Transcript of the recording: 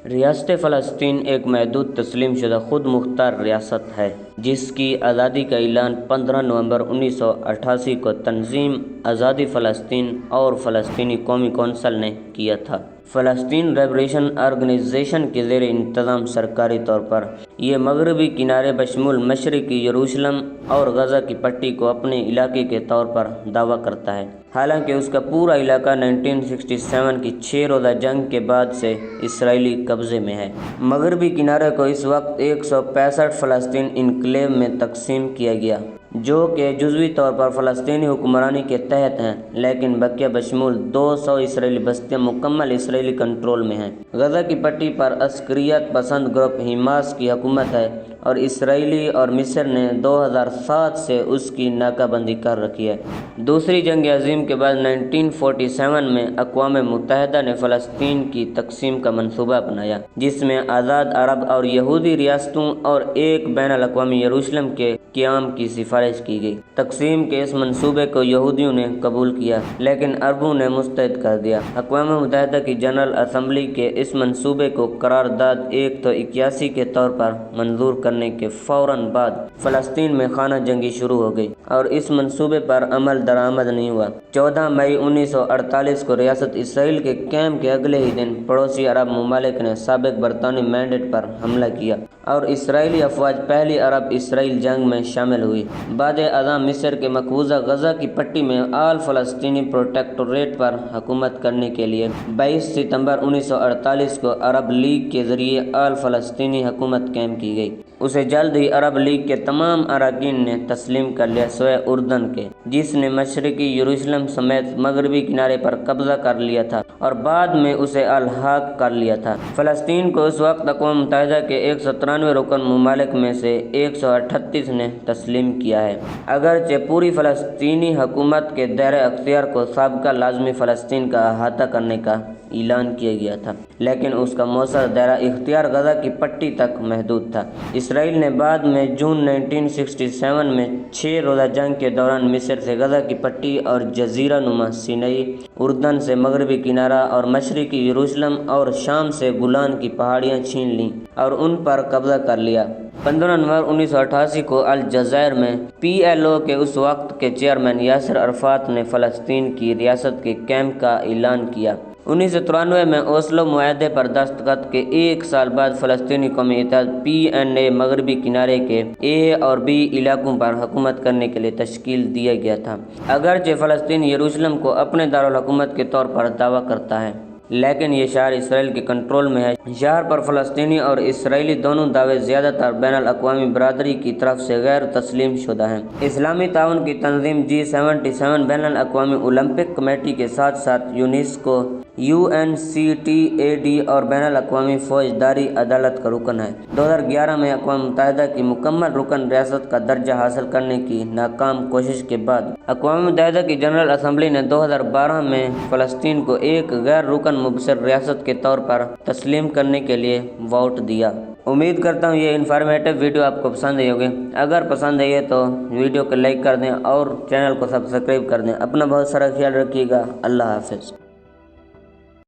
ریاست فلسطین ایک محدود تسلیم شدہ خود مختار ریاست ہے جس کی آزادی کا اعلان 15 نومبر 1988 کو تنظیم آزادی فلسطین اور فلسطینی قومی کونسل نے کیا تھا۔ فلسطین لبریشن آرگنائزیشن کے زیر انتظام سرکاری طور پر یہ مغربی کنارے بشمول مشرقی یروشلم اور غزہ کی پٹی کو اپنے علاقے کے طور پر دعویٰ کرتا ہے، حالانکہ اس کا پورا علاقہ 1967 کی 6 روزہ جنگ کے بعد سے اسرائیلی قبضے میں ہے۔ مغربی کنارے کو اس وقت 165 فلسطین انکلیو میں تقسیم کیا گیا جو کہ جزوی طور پر فلسطینی حکمرانی کے تحت ہیں، لیکن بقیہ بشمول 200 اسرائیلی بستیاں مکمل اسرائیلی کنٹرول میں ہیں۔ غزہ کی پٹی پر عسکریت پسند گروپ حماس کی حکومت ہے اور اسرائیلی اور مصر نے 2007 سے اس کی ناکہ بندی کر رکھی ہے۔ دوسری جنگ عظیم کے بعد 1947 میں اقوام متحدہ نے فلسطین کی تقسیم کا منصوبہ اپنایا، جس میں آزاد عرب اور یہودی ریاستوں اور ایک بین الاقوامی یروشلم کے قیام کی سفارش کی گئی۔ تقسیم کے اس منصوبے کو یہودیوں نے قبول کیا لیکن عربوں نے مسترد کر دیا۔ اقوام متحدہ کی جنرل اسمبلی کے اس منصوبے کو قرارداد 181 کے طور پر منظور کرنے کے فوراً بعد فلسطین میں خانہ جنگی شروع ہو گئی اور اس منصوبے پر عمل درآمد نہیں ہوا۔ 14 مئی 1948 کو ریاست اسرائیل کے قیام کے اگلے ہی دن پڑوسی عرب ممالک نے سابق برطانوی مینڈیٹ پر حملہ کیا اور اسرائیلی افواج پہلی عرب اسرائیل جنگ میں شامل ہوئی۔ بعد ازاں مصر کے مقبوضہ غزہ کی پٹی میں آل فلسطینی پروٹیکٹوریٹ پر حکومت کرنے کے لیے 22 ستمبر 1948 کو عرب لیگ کے ذریعے آل فلسطینی حکومت قائم کی گئی۔ اسے جلد ہی عرب لیگ کے تمام اراکین نے تسلیم کر لیا سوائے اردن کے، جس نے مشرقی یروشلم سمیت مغربی کنارے پر قبضہ کر لیا تھا اور بعد میں اسے الحاق کر لیا تھا۔ فلسطین کو اس وقت اقوام متحدہ کے 193 رکن ممالک میں سے 138 نے تسلیم کیا ہے۔ اگرچہ پوری فلسطینی حکومت کے دائرۂ اختیار کو سابقہ لازمی فلسطین کا احاطہ کرنے کا اعلان کیا گیا تھا، لیکن اس کا مؤثر دائرہ اختیار غزہ کی پٹی تک محدود تھا۔ اسرائیل نے بعد میں جون 1967 میں 6 روزہ جنگ کے دوران مصر سے غزہ کی پٹی اور جزیرہ نما سینائی، اردن سے مغربی کنارہ اور مشرقی یروشلم اور شام سے گولان کی پہاڑیاں چھین لیں اور ان پر قبضہ کر لیا۔ 15 نومبر 1988 کو الجزائر میں PLO کے اس وقت کے چیئرمین یاسر عرفات نے فلسطین کی ریاست کے قیام کا اعلان کیا۔ 1993 میں اوسلو معاہدے پر دستخط کے 1 سال بعد فلسطینی قومی اتحاد PNA مغربی کنارے کے A اور B علاقوں پر حکومت کرنے کے لیے تشکیل دیا گیا تھا۔ اگرچہ فلسطین یروشلم کو اپنے دارالحکومت کے طور پر دعویٰ کرتا ہے، لیکن یہ شہر اسرائیل کے کنٹرول میں ہے۔ شہر پر فلسطینی اور اسرائیلی دونوں دعوے زیادہ تر بین الاقوامی برادری کی طرف سے غیر تسلیم شدہ ہیں۔ اسلامی تعاون کی تنظیم G77 بین الاقوامی اولمپک کمیٹی کے ساتھ ساتھ یونیسکو، UNCTAD اور بین الاقوامی فوجداری عدالت کا رکن ہے۔ 2011 میں اقوام متحدہ کی مکمل رکن ریاست کا درجہ حاصل کرنے کی ناکام کوشش کے بعد اقوام متحدہ کی جنرل اسمبلی نے 2012 میں فلسطین کو ایک غیر رکن مبصر ریاست کے طور پر تسلیم کرنے کے لیے ووٹ دیا۔ امید کرتا ہوں یہ انفارمیٹیو ویڈیو آپ کو پسند آئی ہوگی۔ اگر پسند آئی ہے تو ویڈیو کو لائک کر دیں اور چینل کو سبسکرائب کر دیں۔ اپنا بہت سارا خیال رکھیے گا۔ اللہ حافظ۔